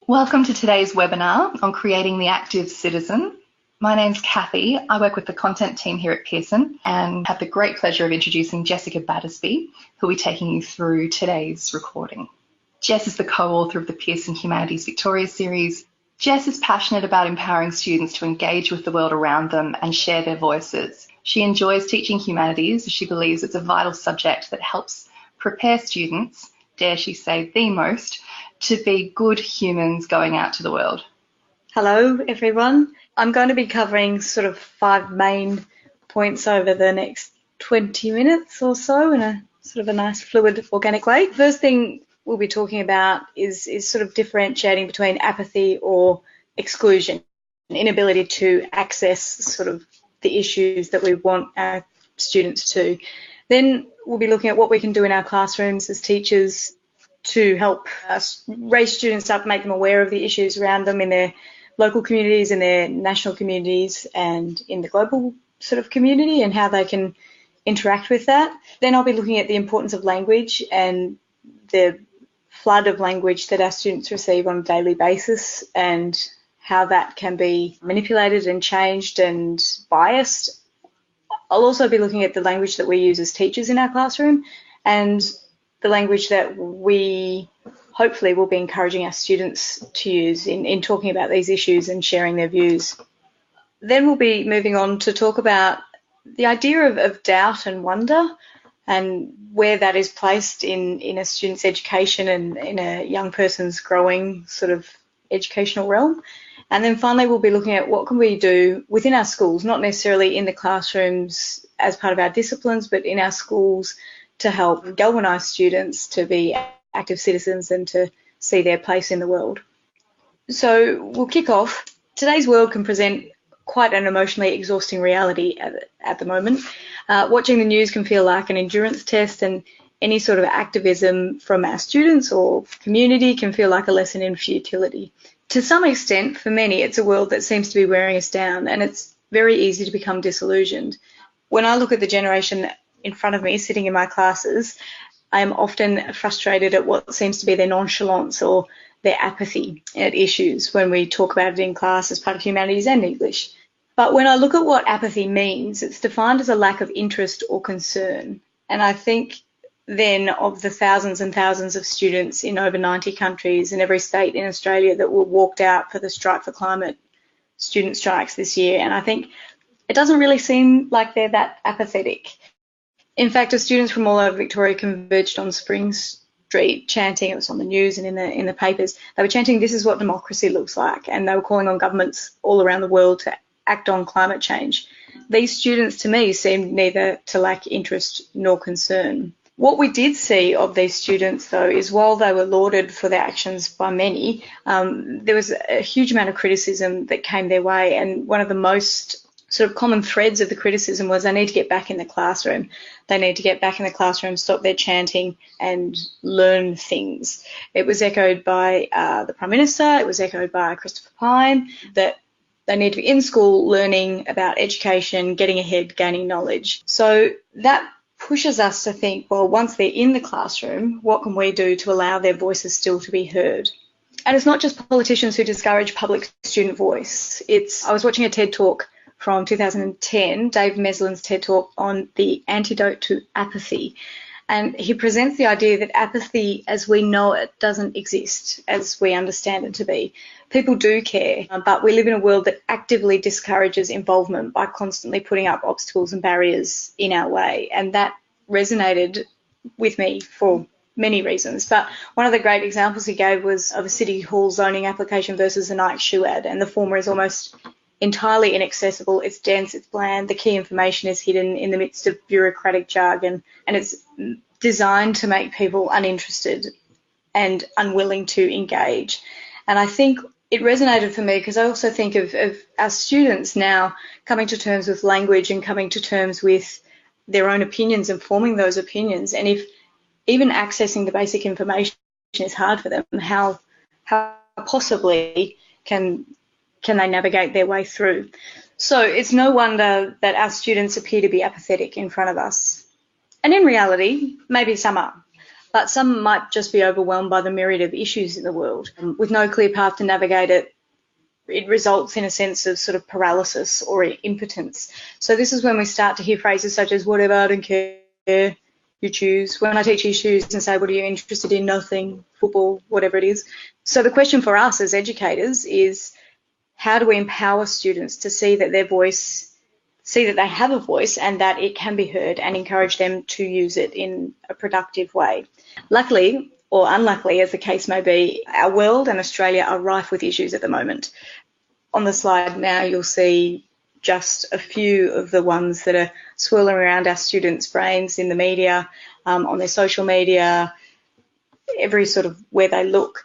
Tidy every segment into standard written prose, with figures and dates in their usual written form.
Welcome to today's webinar on creating the active citizen. My name's Kathy. I work with the content team here at Pearson and have the great pleasure of introducing Jessica Battersby, who will be taking you through today's recording. Jess is the co-author of the Pearson Humanities Victoria series. Jess is passionate about empowering students to engage with the world around them and share their voices. She enjoys teaching humanities as she believes it's a vital subject that helps prepare students, dare she say the most, to be good humans going out to the world. Hello everyone. I'm going to be covering sort of 5 main points over the next 20 minutes or so in a sort of a nice fluid organic way. First thing we'll be talking about is sort of differentiating between apathy or exclusion, inability to access sort of the issues that we want our students to. Then we'll be looking at what we can do in our classrooms as teachers to help us raise students up, make them aware of the issues around them in their local communities, in their national communities, and in the global sort of community, and how they can interact with that. Then I'll be looking at the importance of language and the flood of language that our students receive on a daily basis and how that can be manipulated and changed and biased. I'll also be looking at the language that we use as teachers in our classroom and the language that we hopefully will be encouraging our students to use in talking about these issues and sharing their views. Then we'll be moving on to talk about the idea of doubt and wonder and where that is placed in a student's education and in a young person's growing sort of educational realm. And then finally we'll be looking at what can we do within our schools, not necessarily in the classrooms as part of our disciplines, but in our schools to help galvanise students to be active citizens and to see their place in the world. So we'll kick off. Today's world can present quite an emotionally exhausting reality at the moment. Watching the news can feel like an endurance test, and any sort of activism from our students or community can feel like a lesson in futility. To some extent, for many, it's a world that seems to be wearing us down, and it's very easy to become disillusioned. When I look at the generation in front of me sitting in my classes, I am often frustrated at what seems to be their nonchalance or their apathy at issues when we talk about it in class as part of humanities and English. But when I look at what apathy means, it's defined as a lack of interest or concern. And I think then of the thousands and thousands of students in over 90 countries in every state in Australia that were walked out for the Strike for Climate student strikes this year, and I think it doesn't really seem like they're that apathetic. In fact, as students from all over Victoria converged on Spring Street chanting, it was on the news and in the papers, they were chanting, "This is what democracy looks like," and they were calling on governments all around the world to act on climate change. These students, to me, seemed neither to lack interest nor concern. What we did see of these students, though, is while they were lauded for their actions by many, there was a huge amount of criticism that came their way, and one of the most sort of common threads of the criticism was they need to get back in the classroom. They need to get back in the classroom, stop their chanting and learn things. It was echoed by the Prime Minister, it was echoed by Christopher Pyne, that they need to be in school learning about education, getting ahead, gaining knowledge. So that pushes us to think, well, once they're in the classroom, what can we do to allow their voices still to be heard? And it's not just politicians who discourage public student voice. I was watching a TED Talk from 2010, Dave Meslin's TED Talk on the antidote to apathy. And he presents the idea that apathy as we know it doesn't exist as we understand it to be. People do care, but we live in a world that actively discourages involvement by constantly putting up obstacles and barriers in our way. And that resonated with me for many reasons. But one of the great examples he gave was of a City Hall zoning application versus a Nike shoe ad. And the former is almost entirely inaccessible, it's dense, it's bland, the key information is hidden in the midst of bureaucratic jargon, and it's designed to make people uninterested and unwilling to engage. And I think it resonated for me because I also think of our students now coming to terms with language and coming to terms with their own opinions and forming those opinions. And if even accessing the basic information is hard for them, how possibly can they navigate their way through? So it's no wonder that our students appear to be apathetic in front of us. And in reality, maybe some are. but some might just be overwhelmed by the myriad of issues in the world. With no clear path to navigate it, it results in a sense of sort of paralysis or impotence. So this is when we start to hear phrases such as whatever, I don't care, you choose. When I teach issues and say, what are you interested in? Nothing, football, whatever it is. So the question for us as educators is, how do we empower students to see that they have a voice and that it can be heard, and encourage them to use it in a productive way? Luckily, or unluckily, as the case may be, our world and Australia are rife with issues at the moment. On the slide now, you'll see just a few of the ones that are swirling around our students' brains in the media, on their social media, every sort of where they look.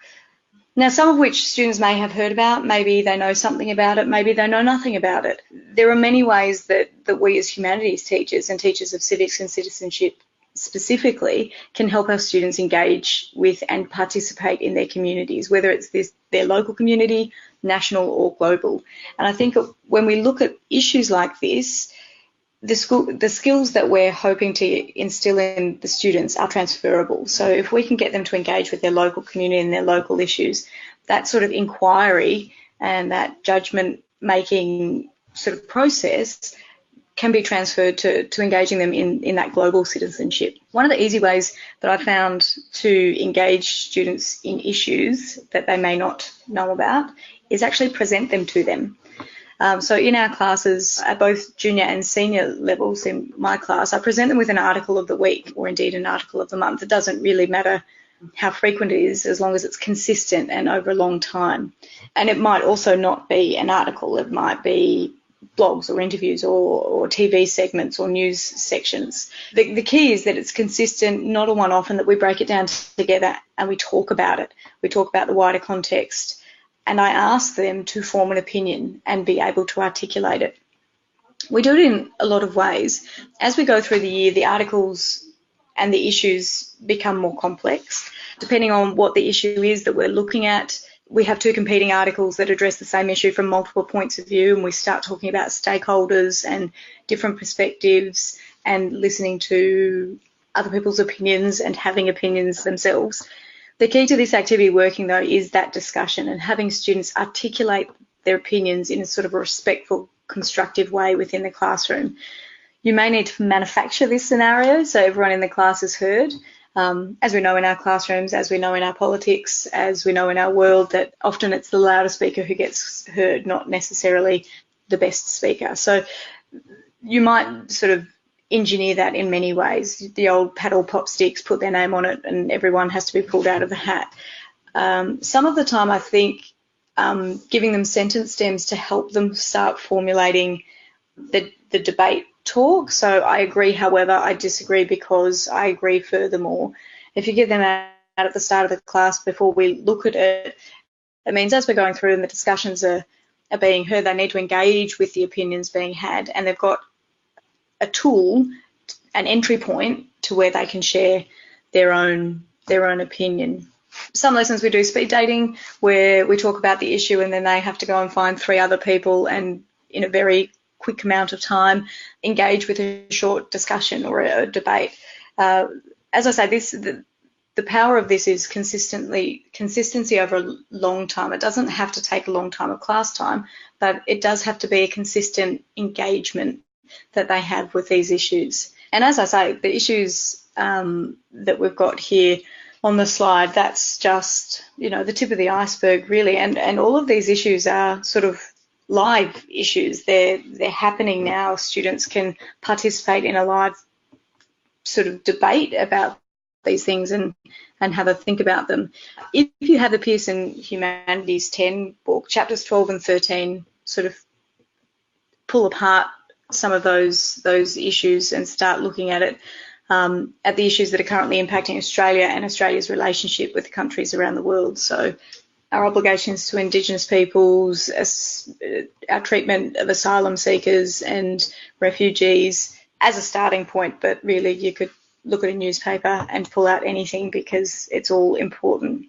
Now, some of which students may have heard about, maybe they know something about it, maybe they know nothing about it. There are many ways that we as humanities teachers and teachers of civics and citizenship specifically can help our students engage with and participate in their communities, whether it's their local community, national or global. And I think when we look at issues like this, the skills that we're hoping to instill in the students are transferable. So if we can get them to engage with their local community and their local issues, that sort of inquiry and that judgment making sort of process can be transferred to engaging them in that global citizenship. One of the easy ways that I found to engage students in issues that they may not know about is actually present them to them. So in our classes, at both junior and senior levels in my class, I present them with an article of the week, or indeed an article of the month. It doesn't really matter how frequent it is, as long as it's consistent and over a long time. And it might also not be an article. It might be blogs or interviews or TV segments or news sections. The key is that it's consistent, not a one-off, and that we break it down together and we talk about it. We talk about the wider context. And I ask them to form an opinion and be able to articulate it. We do it in a lot of ways. As we go through the year, the articles and the issues become more complex. Depending on what the issue is that we're looking at, we have two competing articles that address the same issue from multiple points of view, and we start talking about stakeholders and different perspectives and listening to other people's opinions and having opinions themselves. The key to this activity working, though, is that discussion and having students articulate their opinions in a sort of a respectful, constructive way within the classroom. You may need to manufacture this scenario so everyone in the class is heard. As we know in our classrooms, as we know in our politics, as we know in our world, that often it's the louder speaker who gets heard, not necessarily the best speaker. So you might sort of engineer that in many ways. The old paddle pop sticks, put their name on it, and everyone has to be pulled out of the hat. Some of the time I think giving them sentence stems to help them start formulating the debate talk. So I agree, however, I disagree because I agree furthermore. If you give them out at the start of the class before we look at it, it means as we're going through and the discussions are being heard, they need to engage with the opinions being had, and they've got a tool, an entry point to where they can share their own opinion. Some lessons we do speed dating, where we talk about the issue and then they have to go and find 3 other people and in a very quick amount of time engage with a short discussion or a debate. As I say, the power of this is consistency over a long time. It doesn't have to take a long time of class time, but it does have to be a consistent engagement that they have with these issues. And as I say, the issues that we've got here on the slide, that's just, the tip of the iceberg really. And all of these issues are sort of live issues. They're happening now. Students can participate in a live sort of debate about these things and have a think about them. If you have the Pearson Humanities 10 book, chapters 12 and 13 sort of pull apart some of those issues and start looking at it, at the issues that are currently impacting Australia and Australia's relationship with countries around the world. So our obligations to Indigenous peoples, our treatment of asylum seekers and refugees as a starting point, but really you could look at a newspaper and pull out anything because it's all important.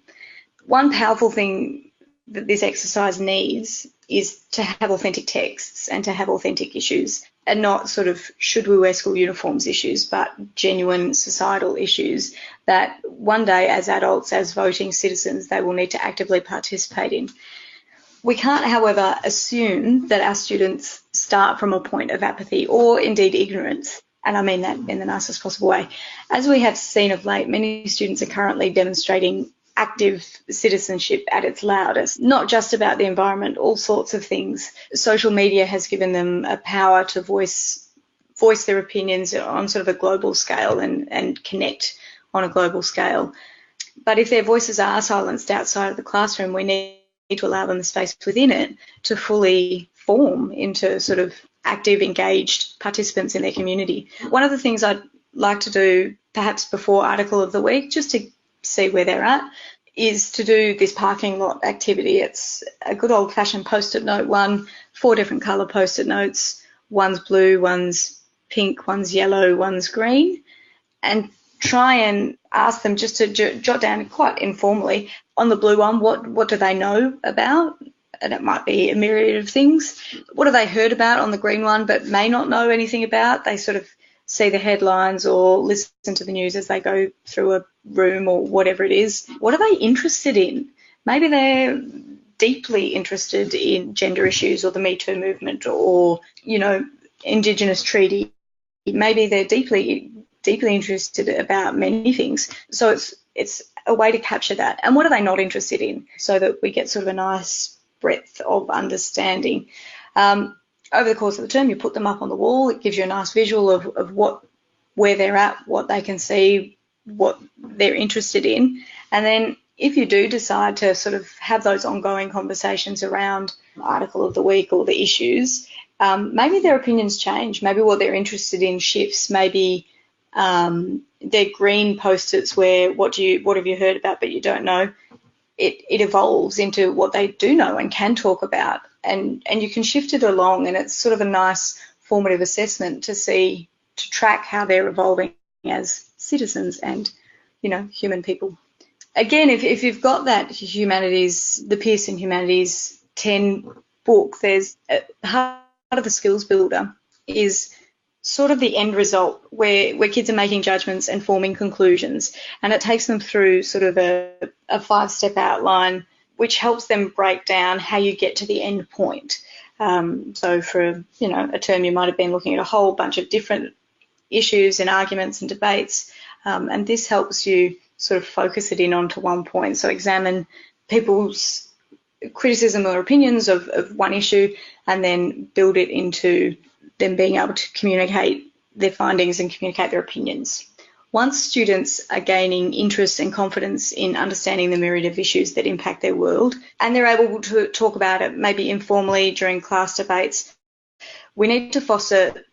One powerful thing that this exercise needs is to have authentic texts and to have authentic issues. are not sort of should we wear school uniforms issues, but genuine societal issues that one day as adults, as voting citizens, they will need to actively participate in. We can't, however, assume that our students start from a point of apathy or indeed ignorance, and I mean that in the nicest possible way. As we have seen of late, many students are currently demonstrating active citizenship at its loudest, not just about the environment, all sorts of things. Social media has given them a power to voice their opinions on sort of a global scale and connect on a global scale. But if their voices are silenced outside of the classroom, we need to allow them the space within it to fully form into sort of active, engaged participants in their community. One of the things I'd like to do, perhaps before Article of the Week, just to see where they're at, is to do this parking lot activity. It's a good old-fashioned post-it note one, 4 different colour post-it notes. One's blue, one's pink, one's yellow, one's green, and try and ask them just to jot down quite informally on the blue one, what do they know about? And it might be a myriad of things. What have they heard about on the green one but may not know anything about? They sort of see the headlines or listen to the news as they go through a room or whatever it is. What are they interested in? Maybe they're deeply interested in gender issues or the Me Too movement or, Indigenous treaty. Maybe they're deeply interested about many things. So it's a way to capture that. And what are they not interested in so that we get sort of a nice breadth of understanding. Over the course of the term, you put them up on the wall. It gives you a nice visual of where they're at, what they can see, what they're interested in. And then if you do decide to sort of have those ongoing conversations around Article of the Week or the issues, maybe their opinions change. Maybe what they're interested in shifts. Maybe their green post-its where what have you heard about but you don't know, it evolves into what they do know and can talk about, and you can shift it along, and it's sort of a nice formative assessment to track how they're evolving as citizens and human people. Again, if you've got that the Pearson Humanities 10 book, there's part of the skills builder is sort of the end result where kids are making judgments and forming conclusions, and it takes them through sort of a 5-step outline which helps them break down how you get to the end point. So for a term you might have been looking at a whole bunch of different issues and arguments and debates, and this helps you sort of focus it in onto one point. So examine people's criticism or opinions of one issue and then build it into them being able to communicate their findings and communicate their opinions. Once students are gaining interest and confidence in understanding the myriad of issues that impact their world, and they're able to talk about it maybe informally during class debates, we need to foster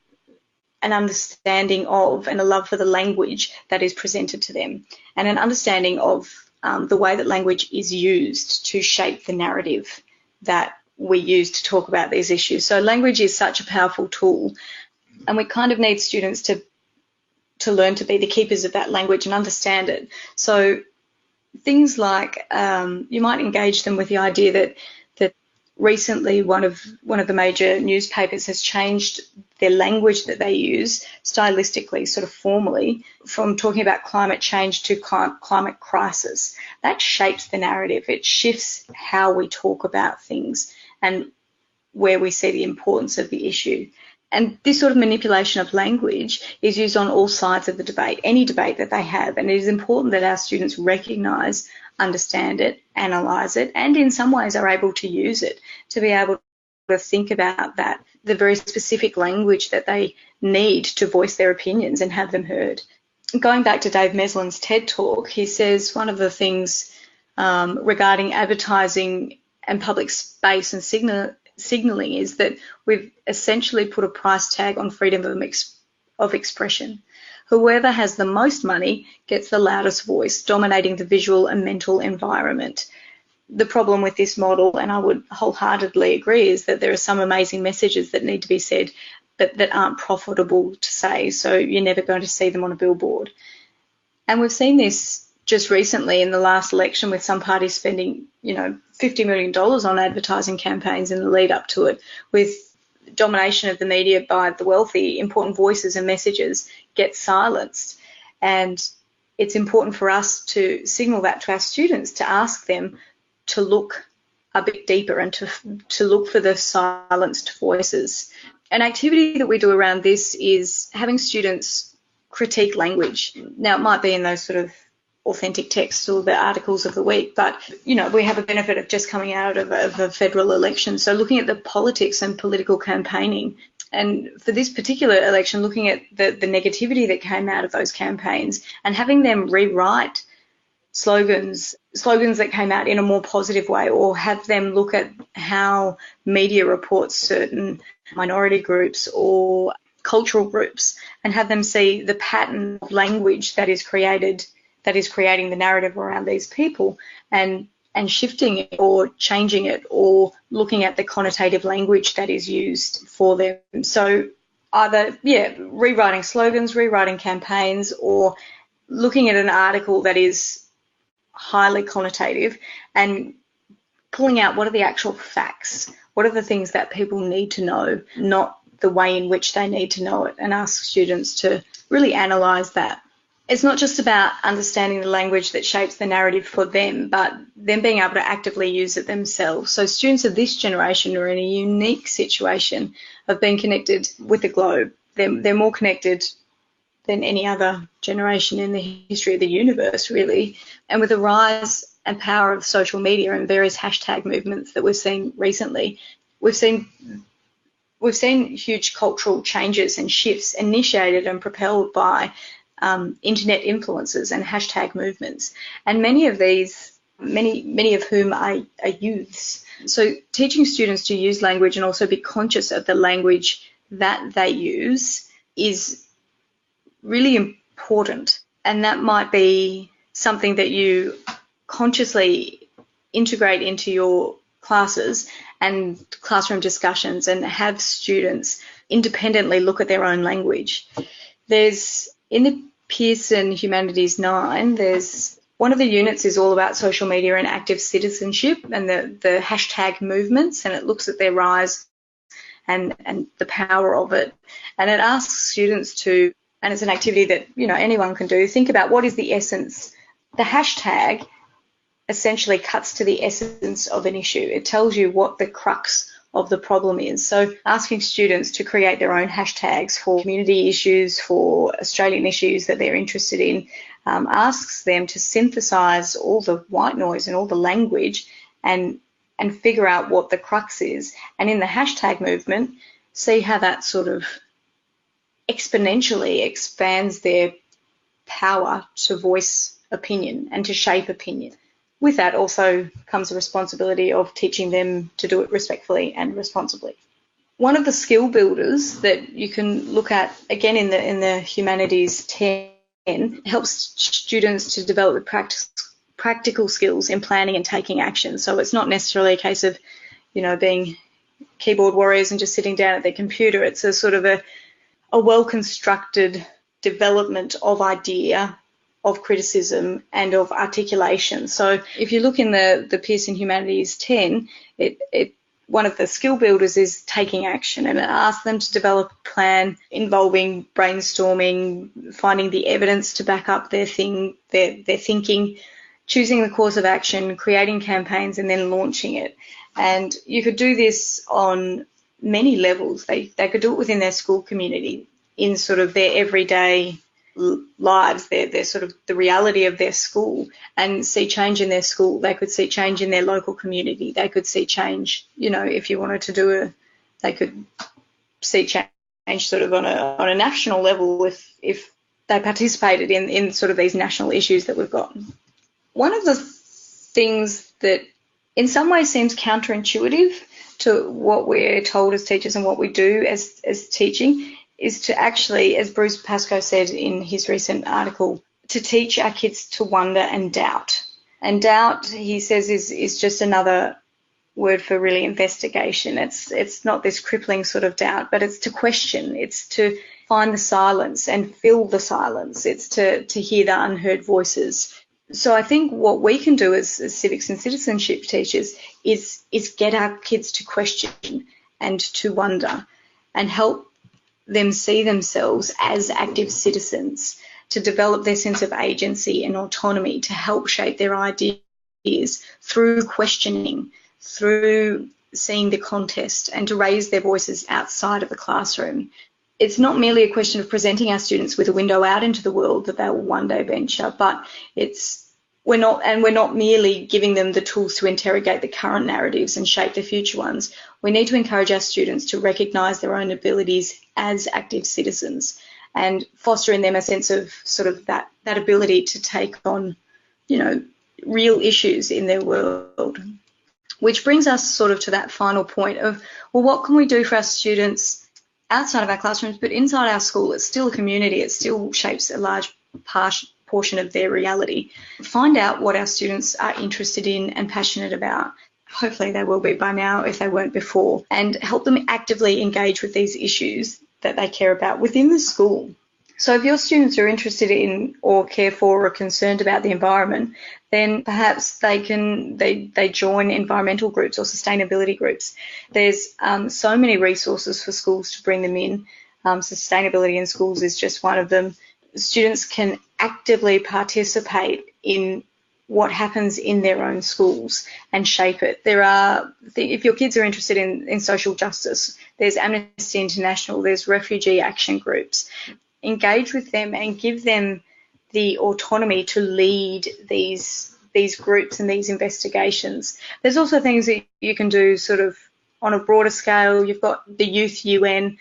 an understanding of and a love for the language that is presented to them, and an understanding of the way that language is used to shape the narrative that we use to talk about these issues. So language is such a powerful tool, and we kind of need students to learn to be the keepers of that language and understand it. So things like you might engage them with the idea that recently one of the major newspapers has changed their language that they use stylistically, sort of formally, from talking about climate change to climate crisis. That shapes the narrative. It shifts how we talk about things and where we see the importance of the issue. And this sort of manipulation of language is used on all sides of the debate, any debate that they have. And it is important that our students recognise, understand it, analyse it, and in some ways are able to use it to be able to think about that, the very specific language that they need to voice their opinions and have them heard. Going back to Dave Meslin's TED Talk, he says one of the things regarding advertising and public space and signalling is that we've essentially put a price tag on freedom of expression. Whoever has the most money gets the loudest voice, dominating the visual and mental environment. The problem with this model, and I would wholeheartedly agree, is that there are some amazing messages that need to be said but that aren't profitable to say, so you're never going to see them on a billboard. And we've seen this just recently in the last election with some parties spending, $50 million on advertising campaigns in the lead up to it, with domination of the media by the wealthy, important voices and messages get silenced. And it's important for us to signal that to our students, to ask them to look a bit deeper and to look for the silenced voices. An activity that we do around this is having students critique language. Now, it might be in those sort of authentic texts or the articles of the week, but, you know, we have a benefit of just coming out of a federal election. So looking at the politics and political campaigning, and for this particular election, looking at the negativity that came out of those campaigns and having them rewrite slogans that came out in a more positive way, or have them look at how media reports certain minority groups or cultural groups and have them see the pattern of language that is creating the narrative around these people and shifting it or changing it or looking at the connotative language that is used for them. So either, rewriting slogans, rewriting campaigns, or looking at an article that is highly connotative and pulling out what are the actual facts, what are the things that people need to know, not the way in which they need to know it, and ask students to really analyse that. It's not just about understanding the language that shapes the narrative for them, but them being able to actively use it themselves. So students of this generation are in a unique situation of being connected with the globe. They're more connected than any other generation in the history of the universe, really. And with the rise and power of social media and various hashtag movements that we've seen recently, we've seen huge cultural changes and shifts initiated and propelled by internet influencers and hashtag movements, and many of whom are youths. So teaching students to use language and also be conscious of the language that they use is really important, and that might be something that you consciously integrate into your classes and classroom discussions and have students independently look at their own language. In the Pearson Humanities 9, there's one of the units is all about social media and active citizenship and the hashtag movements, and it looks at their rise and the power of it. And it asks students to, and it's an activity that, you know, anyone can do, think about what is the essence. The hashtag essentially cuts to the essence of an issue. It tells you what the crux of the problem is. So asking students to create their own hashtags for community issues, for Australian issues that they're interested in, asks them to synthesize all the white noise and all the language and figure out what the crux is. And in the hashtag movement, see how that sort of exponentially expands their power to voice opinion and to shape opinion. With that also comes a responsibility of teaching them to do it respectfully and responsibly. One of the skill builders that you can look at, again in the Humanities 10, helps students to develop practical skills in planning and taking action. So it's not necessarily a case of, you know, being keyboard warriors and just sitting down at their computer. It's a sort of a well-constructed development of idea, of criticism and of articulation. So if you look in the Pearson Humanities 10, one of the skill builders is taking action, and it asks them to develop a plan involving brainstorming, finding the evidence to back up their thinking, choosing the course of action, creating campaigns and then launching it. And you could do this on many levels. They could do it within their school community, in sort of their everyday lives, their sort of the reality of their school, and see change in their school. They could see change in their local community. They could see change, you know, if you wanted to do they could see change sort of on a national level if they participated in sort of these national issues that we've got. One of the things that in some ways seems counterintuitive to what we're told as teachers and what we do as teaching is to actually, as Bruce Pascoe said in his recent article, to teach our kids to wonder and doubt. And doubt, he says, is just another word for really investigation. It's not this crippling sort of doubt, but it's to question. It's to find the silence and fill the silence. It's to hear the unheard voices. So I think what we can do as civics and citizenship teachers is get our kids to question and to wonder. and help them see themselves as active citizens, to develop their sense of agency and autonomy, to help shape their ideas through questioning, through seeing the context, and to raise their voices outside of the classroom. It's not merely a question of presenting our students with a window out into the world that they will one day venture, but we're not merely giving them the tools to interrogate the current narratives and shape the future ones. We need to encourage our students to recognise their own abilities as active citizens and foster in them a sense of sort of that ability to take on, real issues in their world. Which brings us sort of to that final point of, well, what can we do for our students outside of our classrooms, but inside our school? It's still a community. It still shapes a large portion of their reality. Find out what our students are interested in and passionate about. Hopefully they will be by now if they weren't before, and help them actively engage with these issues that they care about within the school. So if your students are interested in or care for or are concerned about the environment, then perhaps they join environmental groups or sustainability groups. There's so many resources for schools to bring them in. Sustainability in schools is just one of them. Students can actively participate in what happens in their own schools and shape it. If your kids are interested in social justice, there's Amnesty International, there's refugee action groups. Engage with them and give them the autonomy to lead these groups and these investigations. There's also things that you can do sort of on a broader scale. You've got the Youth UN,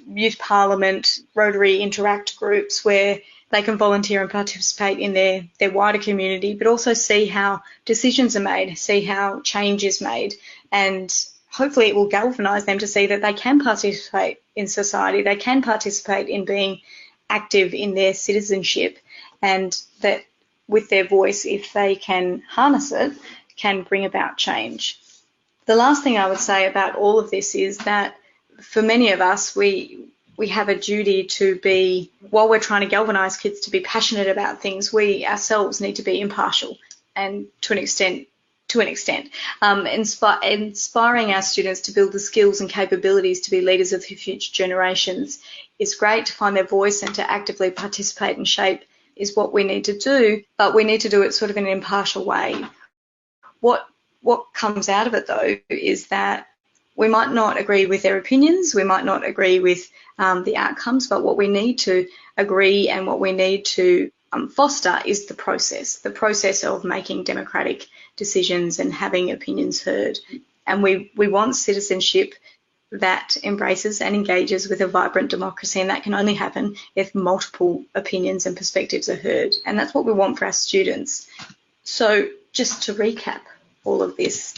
Youth Parliament, Rotary Interact groups where they can volunteer and participate in their wider community, but also see how decisions are made, see how change is made, and hopefully it will galvanise them to see that they can participate in society, they can participate in being active in their citizenship, and that with their voice, if they can harness it, can bring about change. The last thing I would say about all of this is that for many of us, we have a duty to be, while we're trying to galvanise kids to be passionate about things, we ourselves need to be impartial and to an extent, inspiring our students to build the skills and capabilities to be leaders of the future generations is great. To find their voice and to actively participate and shape is what we need to do, but we need to do it sort of in an impartial way. What comes out of it, though, is that we might not agree with their opinions, we might not agree with the outcomes, but what we need to agree and what we need to foster is the process of making democratic decisions and having opinions heard. And we want citizenship that embraces and engages with a vibrant democracy, and that can only happen if multiple opinions and perspectives are heard. And that's what we want for our students. So just to recap all of this,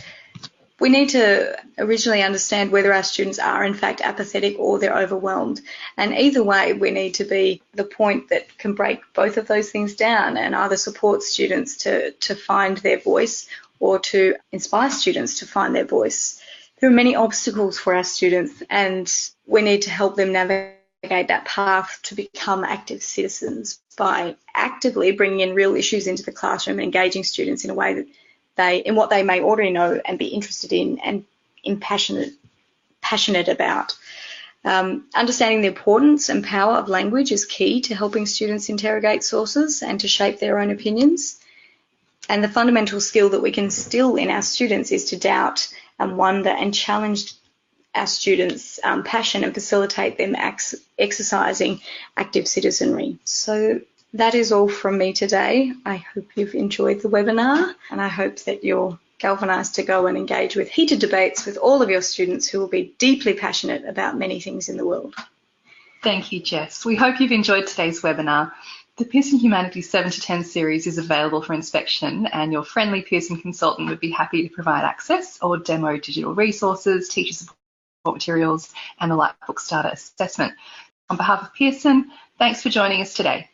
we need to originally understand whether our students are in fact apathetic or they're overwhelmed. And either way, we need to be the point that can break both of those things down and either support students to find their voice or to inspire students to find their voice. There are many obstacles for our students, and we need to help them navigate that path to become active citizens by actively bringing in real issues into the classroom and engaging students in a way that in what they may already know and be interested in and passionate about. Understanding the importance and power of language is key to helping students interrogate sources and to shape their own opinions. And the fundamental skill that we can instill in our students is to doubt and wonder and challenge our students' passion and facilitate them exercising active citizenry. So that is all from me today. I hope you've enjoyed the webinar, and I hope that you're galvanised to go and engage with heated debates with all of your students who will be deeply passionate about many things in the world. Thank you, Jess. We hope you've enjoyed today's webinar. The Pearson Humanities 7 to 10 series is available for inspection, and your friendly Pearson consultant would be happy to provide access or demo digital resources, teacher support materials, and the Lightbook Starter assessment. On behalf of Pearson, thanks for joining us today.